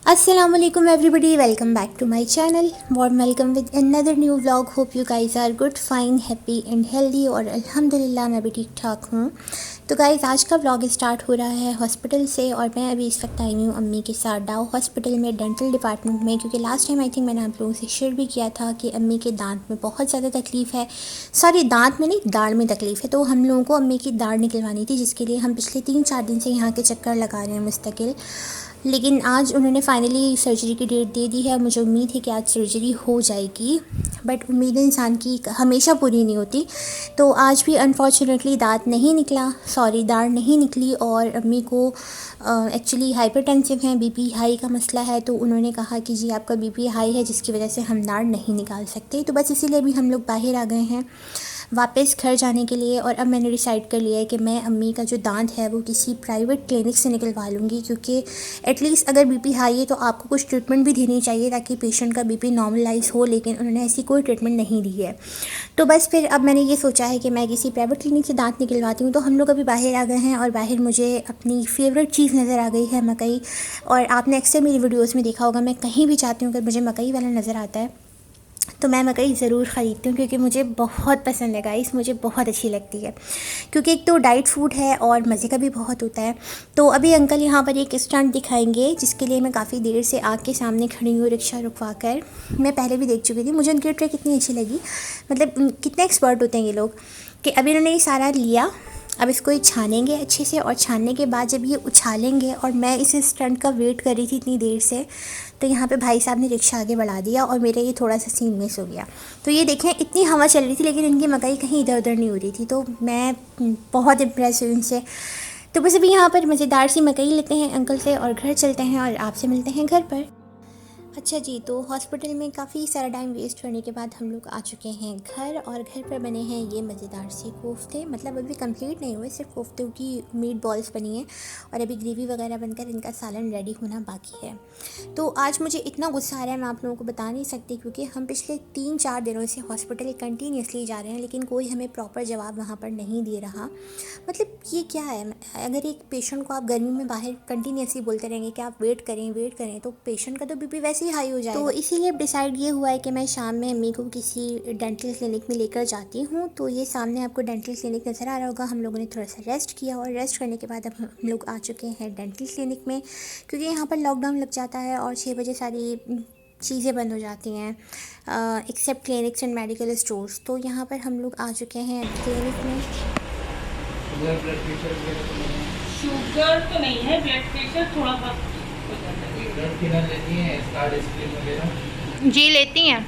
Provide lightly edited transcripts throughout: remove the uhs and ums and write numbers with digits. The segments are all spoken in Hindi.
Assalamualaikum everybody, welcome back to my channel. Warm welcome with another new vlog. Hope you guys are good, fine, happy and healthy और अल्हम्दुलिल्लाह मैं भी ठीक ठाक हूँ। तो गाइज़ आज का व्लॉग स्टार्ट हो रहा है हॉस्पिटल से और मैं अभी इस वक्त आई हूँ अम्मी के साथ डाउ हॉस्पिटल में डेंटल डिपार्टमेंट में, क्योंकि लास्ट टाइम आई थिंक मैंने आप लोगों से शेयर भी किया था कि अम्मी के दांत में बहुत ज़्यादा तकलीफ़ है। सॉरी, दांत में नहीं, दाढ़ में तकलीफ़ है। तो हम लोगों को अम्मी की दाढ़ निकलवानी थी, जिसके लिए हम पिछले 3-4 दिन से यहाँ के चक्कर लगा रहे हैं मुस्तकिल। लेकिन आज उन्होंने फाइनली सर्जरी की डेट दे दी है। मुझे उम्मीद है कि आज सर्जरी हो जाएगी, बट उम्मीदें इंसान की हमेशा पूरी नहीं होती। तो आज भी अनफॉर्चुनेटली दांत नहीं निकला, सॉरी दाढ़ नहीं निकली। और अम्मी को एक्चुअली हाइपरटेंसिव हैं, बीपी हाई का मसला है। तो उन्होंने कहा कि जी आपका बीपी हाई है, जिसकी वजह से हम दाढ़ नहीं निकाल सकते। तो बस इसीलिए भी हम लोग बाहर आ गए हैं वापस घर जाने के लिए। और अब मैंने डिसाइड कर लिया है कि मैं अम्मी का जो दांत है वो किसी प्राइवेट क्लिनिक से निकलवा लूँगी, क्योंकि एटलीस्ट अगर बीपी हाई है तो आपको कुछ ट्रीटमेंट भी देनी चाहिए ताकि पेशेंट का बीपी नॉर्मलाइज हो। लेकिन उन्होंने ऐसी कोई ट्रीटमेंट नहीं दी है। तो बस फिर अब मैंने ये सोचा है कि मैं किसी प्राइवेट क्लिनिक से दांत निकलवाती हूँ। तो हम लोग अभी बाहर आ गए हैं और बाहर मुझे अपनी फेवरेट चीज़ नज़र आ गई है, मकई। और आपने अक्सर मेरी वीडियोज़ में देखा होगा, मैं कहीं भी जाती हूँ अगर मुझे मकई वाला नज़र आता है तो मैं मकई ज़रूर ख़रीदती हूँ, क्योंकि मुझे बहुत पसंद है गाइस, मुझे बहुत अच्छी लगती है। क्योंकि एक तो डाइट फूड है और मज़े का भी बहुत होता है। तो अभी अंकल यहाँ पर एक स्टंट दिखाएंगे, जिसके लिए मैं काफ़ी देर से आग के सामने खड़ी हूँ रिक्शा रुकवा कर। मैं पहले भी देख चुकी थी, मुझे उनकी ट्रिक कितनी अच्छी लगी। मतलब कितने एक्सपर्ट होते हैं ये लोग, कि अभी उन्होंने ये सारा लिया, अब इसको ये छानेंगे अच्छे से, और छानने के बाद जब ये उछालेंगे, और मैं इस स्टंट का वेट कर रही थी इतनी देर से, तो यहाँ पे भाई साहब ने रिक्शा आगे बढ़ा दिया और मेरा ये थोड़ा सा सीन मिस हो गया। तो ये देखें, इतनी हवा चल रही थी लेकिन इनकी मकई कहीं इधर उधर नहीं हो रही थी। तो मैं बहुत इम्प्रेस हुई इनसे। तो बस अभी यहाँ पर मज़ेदार सी मकई लेते हैं अंकल से और घर चलते हैं और आपसे मिलते हैं घर पर। अच्छा जी, तो हॉस्पिटल में काफ़ी सारा टाइम वेस्ट करने के बाद हम लोग आ चुके हैं घर, और घर पर बने हैं ये मज़ेदार से कोफ्ते। मतलब अभी कंप्लीट नहीं हुए, सिर्फ कोफ्तों की मीट बॉल्स बनी हैं और अभी ग्रेवी वगैरह बनकर इनका सालन रेडी होना बाकी है। तो आज मुझे इतना गुस्सा आ रहा है, मैं आप लोगों को बता नहीं सकती, क्योंकि हम पिछले 3-4 दिनों से हॉस्पिटल कंटिन्यूसली जा रहे हैं, लेकिन कोई हमें प्रॉपर जवाब वहाँ पर नहीं दे रहा। मतलब ये क्या है? अगर एक पेशेंट को आप गर्मी में बाहर कंटिन्यूसली बोलते रहेंगे कि आप वेट करें, तो पेशेंट का तो बीपी वैसे हाई हो जाएगा। तो इसीलिए डिसाइड ये हुआ है कि मैं शाम में अम्मी को किसी डेंटल क्लिनिक में लेकर जाती हूँ। तो ये सामने आपको डेंटल क्लिनिक नज़र आ रहा होगा। हम लोगों ने थोड़ा सा रेस्ट किया और रेस्ट करने के बाद अब हम लोग आ चुके हैं डेंटल क्लिनिक में, क्योंकि यहाँ पर लॉकडाउन लग जाता है और 6 बजे सारी चीज़ें बंद हो जाती हैं except clinics and medical stores. तो यहाँ पर हम लोग आ चुके हैं क्लिनिक में। शुगर तो नहीं है, ब्लड प्रेशर थोड़ा बहुत। जी लेती हैं।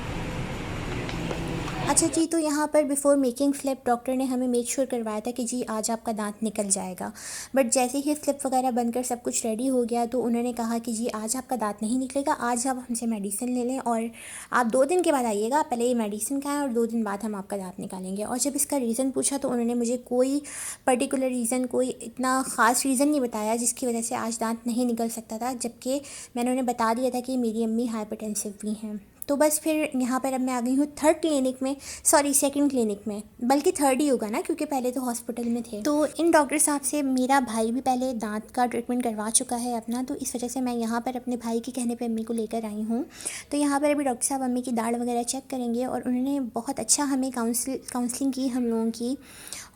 अच्छा जी, तो यहाँ पर बिफ़ोर मेकिंग फ्लिप डॉक्टर ने हमें मेक श्योर करवाया था कि जी आज आपका दांत निकल जाएगा। बट जैसे ही फ्लिप वगैरह बनकर सब कुछ रेडी हो गया तो उन्होंने कहा कि जी आज आपका दांत नहीं निकलेगा, आज आप हमसे मेडिसिन ले लें और आप 2 दिन के बाद आइएगा। पहले ये मेडिसिन खाएं और 2 दिन बाद हम आपका दांत निकालेंगे। और जब इसका रीज़न पूछा तो उन्होंने मुझे कोई पर्टिकुलर रीज़न, कोई इतना ख़ास रीज़न नहीं बताया जिसकी वजह से आज दाँत नहीं निकल सकता था, जबकि मैंने उन्हें बता दिया था कि मेरी अम्मी हाइपरटेंसिव भी हैं। तो बस फिर यहाँ पर अब मैं आ गई हूँ थर्ड क्लिनिक में, सॉरी सेकंड क्लिनिक में, बल्कि थर्ड ही होगा ना, क्योंकि पहले तो हॉस्पिटल में थे। तो इन डॉक्टर साहब से मेरा भाई भी पहले दांत का ट्रीटमेंट करवा चुका है अपना, तो इस वजह से मैं यहाँ पर अपने भाई के कहने पे अम्मी को लेकर आई हूँ। तो यहाँ पर अभी डॉक्टर साहब अम्मी की दाढ़ वगैरह चेक करेंगे और उन्होंने बहुत अच्छा हमें काउंसलिंग की हम लोगों की,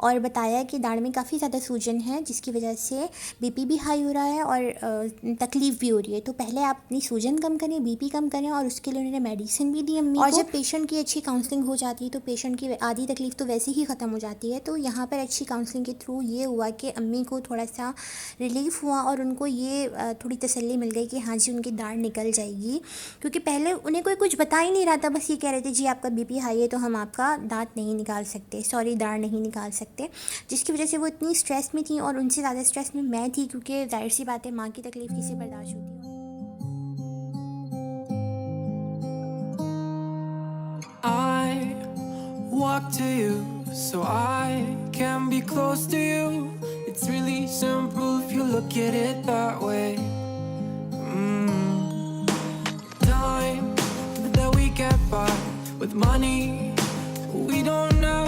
और बताया कि दाढ़ में काफ़ी ज़्यादा सूजन है, जिसकी वजह से बीपी भी हाई हो रहा है और तकलीफ़ भी हो रही है। तो पहले आप अपनी सूजन कम करें, बीपी कम करें, और उसके लिए उन्होंने मेडिसिन भी दी अम्मी को। और जब पेशेंट की अच्छी काउंसलिंग हो जाती है तो पेशेंट की आधी तकलीफ़ तो वैसे ही ख़त्म हो जाती है। तो यहाँ पर अच्छी काउंसलिंग के थ्रू ये हुआ कि अम्मी को थोड़ा सा रिलीफ़ हुआ और उनको ये थोड़ी तसल्ली मिल गई कि हाँ जी उनकी दाढ़ निकल जाएगी। क्योंकि पहले उन्हें कोई कुछ बता ही नहीं रहा था, बस ये कह रहे थे जी आपका बीपी हाई है तो हम आपका दांत नहीं निकाल सकते, सॉरी दाढ़ नहीं निकाल सकते, जिसकी वजह से वो इतनी स्ट्रेस में थी और उनसे ज़्यादा स्ट्रेस में मैं थी, क्योंकि जाहिर सी बात है माँ की तकलीफ़ किसे बर्दाश्त होती है। I walk to you so I can be close to you. It's really simple if you look at it that way. Time that we get by with money we don't know.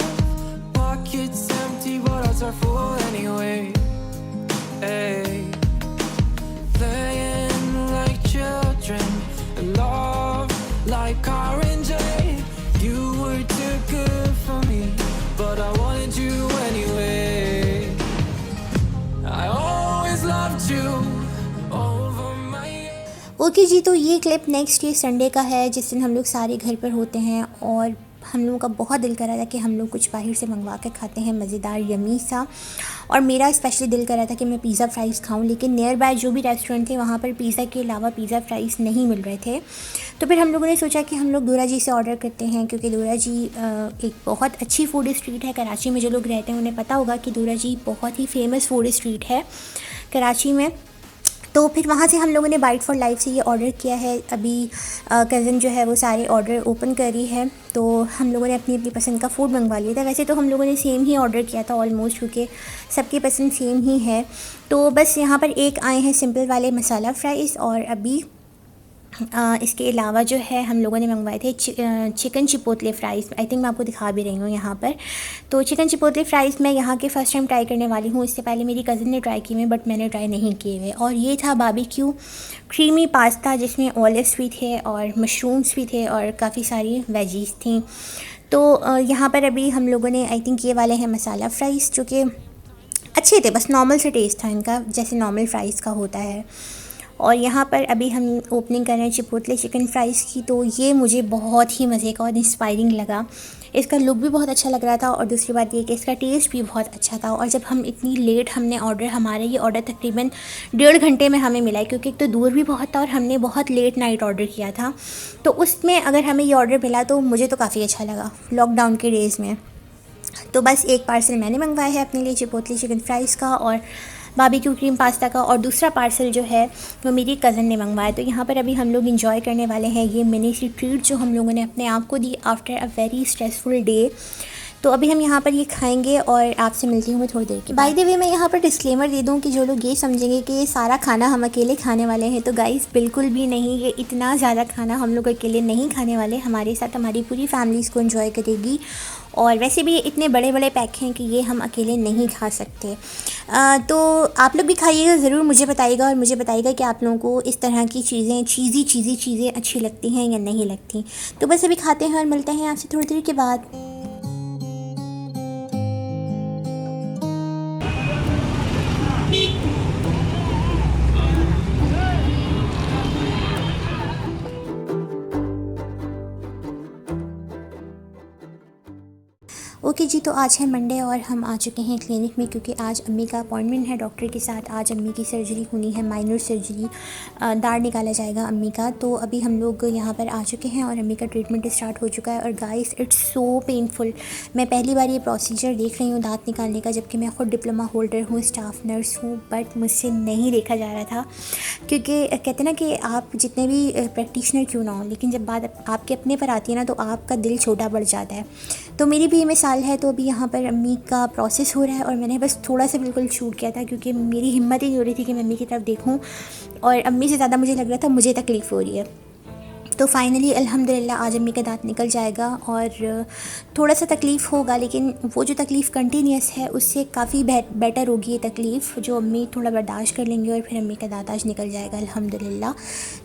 Pockets empty but hearts are full anyway. Hey, playing like children okay जी, तो ये क्लिप नेक्स्ट डे संडे का है जिस दिन हम लोग सारे घर पर होते हैं और हम लोगों का बहुत दिल कर रहा था कि हम लोग कुछ बाहर से मंगवा के खाते हैं मज़ेदार यमी सा। और मेरा स्पेशली दिल कर रहा था कि मैं पिज़्ज़ा फ्राइज़ खाऊं, लेकिन नियर बाय जो भी रेस्टोरेंट थे वहाँ पर पिज़्ज़ा के अलावा पिज़्ज़ा फ्राइज़ नहीं मिल रहे थे। तो फिर हम लोगों ने सोचा कि हम लोग दूरा जी से ऑर्डर करते हैं, क्योंकि दूरा जी एक बहुत अच्छी फूड स्ट्रीट है। कराची में जो लोग रहते हैं उन्हें पता होगा कि दूरा जी बहुत ही फेमस फूड स्ट्रीट है कराची में। तो फिर वहाँ से हम लोगों ने बाइट फॉर लाइफ से ये ऑर्डर किया है। अभी कज़न जो है वो सारे ऑर्डर ओपन कर रही है, तो हम लोगों ने अपनी अपनी पसंद का फ़ूड मंगवा लिया था। वैसे तो हम लोगों ने सेम ही ऑर्डर किया था ऑलमोस्ट, क्योंकि सबकी पसंद सेम ही है। तो बस यहाँ पर एक आए हैं सिंपल वाले मसाला फ्राइज़, और अभी इसके अलावा जो है हम लोगों ने मंगवाए थे चिकन चिपोतले फ्राइज़। आई थिंक मैं आपको दिखा भी रही हूँ यहाँ पर। तो चिकन चिपोतले फ्राइज़ मैं यहाँ के फ़र्स्ट टाइम ट्राई करने वाली हूँ। इससे पहले मेरी कज़न ने ट्राई किए हैं बट मैंने ट्राई नहीं किए हुए। और ये था बारबेक्यू क्रीमी पास्ता जिसमें ऑलिव्स भी थे और मशरूम्स भी थे और काफ़ी सारी वेजीज़ थी। तो यहाँ पर अभी हम लोगों ने आई थिंक ये वाले हैं मसाला फ्राइज़, जो कि अच्छे थे, बस नॉर्मल से टेस्ट था इनका जैसे नॉर्मल फ्राइज़ का होता है। और यहाँ पर अभी हम ओपनिंग कर रहे हैं चिपोतले चिकन फ्राइज़ की। तो ये मुझे बहुत ही मज़े का और इंस्पायरिंग लगा। इसका लुक भी बहुत अच्छा लग रहा था और दूसरी बात ये कि इसका टेस्ट भी बहुत अच्छा था। और जब हम इतनी लेट हमने हमारा ये ऑर्डर तकरीबन 1.5 घंटे में हमें मिला है, क्योंकि एक तो दूर भी बहुत था और हमने बहुत लेट नाइट ऑर्डर किया था। तो उसमें अगर हमें ये ऑर्डर मिला तो मुझे तो काफ़ी अच्छा लगा लॉकडाउन के डेज़ में। तो बस एक पार्सल मैंने मंगवाया है अपने लिए चिपोतले चिकन फ्राइज़ का और बारबेक्यू क्रीम पास्ता का, और दूसरा पार्सल जो है वो मेरी कज़न ने मंगवाया। तो यहाँ पर अभी हम लोग इंजॉय करने वाले हैं ये मिनी सी ट्रीट जो हम लोगों ने अपने आप को दी after a very stressful day. तो अभी हम यहाँ पर ये खाएंगे और आपसे मिलती हूँ मैं थोड़ी देर के। बाय द वे मैं यहाँ पर डिस्क्लेमर दे दूँ कि जो लोग ये समझेंगे कि ये सारा खाना हम अकेले खाने वाले हैं, तो गाइस बिल्कुल भी नहीं। ये इतना ज़्यादा खाना हम लोग अकेले नहीं खाने वाले, हमारे साथ हमारी पूरी फैमिली इसको एंजॉय करेगी। और वैसे भी ये इतने बड़े बड़े पैक हैं कि ये हम अकेले नहीं खा सकते। तो आप लोग भी खाइएगा ज़रूर, मुझे बताइएगा और मुझे बताइएगा कि आप लोगों को इस तरह की चीज़ें चीज़ें अच्छी लगती हैं या नहीं लगती। तो बस अभी खाते हैं और मिलते हैं आपसे थोड़ी देर के बाद। ओके जी, तो आज है मंडे और हम आ चुके हैं क्लिनिक में, क्योंकि आज अम्मी का अपॉइंटमेंट है डॉक्टर के साथ। आज अम्मी की सर्जरी होनी है, माइनर सर्जरी, दाढ़ निकाला जाएगा अम्मी का। तो अभी हम लोग यहाँ पर आ चुके हैं और अम्मी का ट्रीटमेंट स्टार्ट हो चुका है। और गाइस इट्स सो पेनफुल। मैं पहली बार ये प्रोसीजर देख रही हूँ दांत निकालने का, जबकि मैं ख़ुद डिप्लोमा होल्डर हूँ, स्टाफ नर्स हूँ, बट मुझसे नहीं देखा जा रहा था। क्योंकि कहते ना कि आप जितने भी प्रैक्टिशनर क्यों ना हो, लेकिन जब बात आपके अपने पर आती है ना तो आपका दिल छोटा बढ़ जाता है। तो मेरी भी मिसाल है। तो अभी यहाँ पर अम्मी का प्रोसेस हो रहा है और मैंने बस थोड़ा सा बिल्कुल शूट किया था, क्योंकि मेरी हिम्मत ही नहीं हो रही थी कि मैं अम्मी की तरफ देखूँ, और अम्मी से ज़्यादा मुझे लग रहा था मुझे तकलीफ़ हो रही है। तो फाइनली अल्हम्दुलिल्लाह आज अम्मी का दांत निकल जाएगा और थोड़ा सा तकलीफ़ होगा, लेकिन वो जो तकलीफ़ कंटिन्यूस है उससे काफ़ी बेटर होगी ये तकलीफ़, जो अम्मी थोड़ा बर्दाश्त कर लेंगे और फिर अम्मी का दांत आज निकल जाएगा अल्हम्दुलिल्लाह।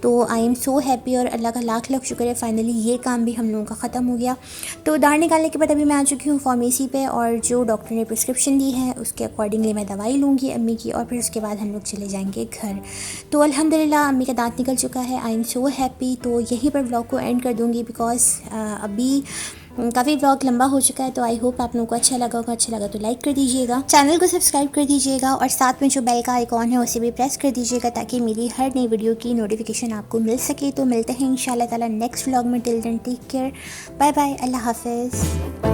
तो आई एम सो हैप्पी और अल्लाह का लाख लाख शुक्र है, फाइनली ये काम भी हम लोगों का ख़त्म हो गया। तो दाढ़ निकालने के बाद अभी मैं आ चुकी हूँ फार्मेसी पे, और जो डॉक्टर ने प्रिस्क्रिप्शन दी है उसके अकॉर्डिंगली मैं दवाई लूँगी अम्मी की, और फिर उसके बाद हम लोग चले जाएंगे घर। तो अल्हम्दुलिल्लाह अम्मी का दांत निकल चुका है। I am so happy. तो यहीं पर ब्लॉग को एंड कर दूँगी, बिकॉज़ अभी काफ़ी ब्लॉग लंबा हो चुका है। तो आई होप आप लोगों को अच्छा लगा होगा। अच्छा लगा तो लाइक कर दीजिएगा, चैनल को सब्सक्राइब कर दीजिएगा, और साथ में जो बेल का आइकॉन है उसे भी प्रेस कर दीजिएगा, ताकि मेरी हर नई वीडियो की नोटिफिकेशन आपको मिल सके। तो मिलते हैं इंशाल्लाह ताला नेक्स्ट व्लॉग में। Till then take care, bye bye, अल्लाह हाफिज़।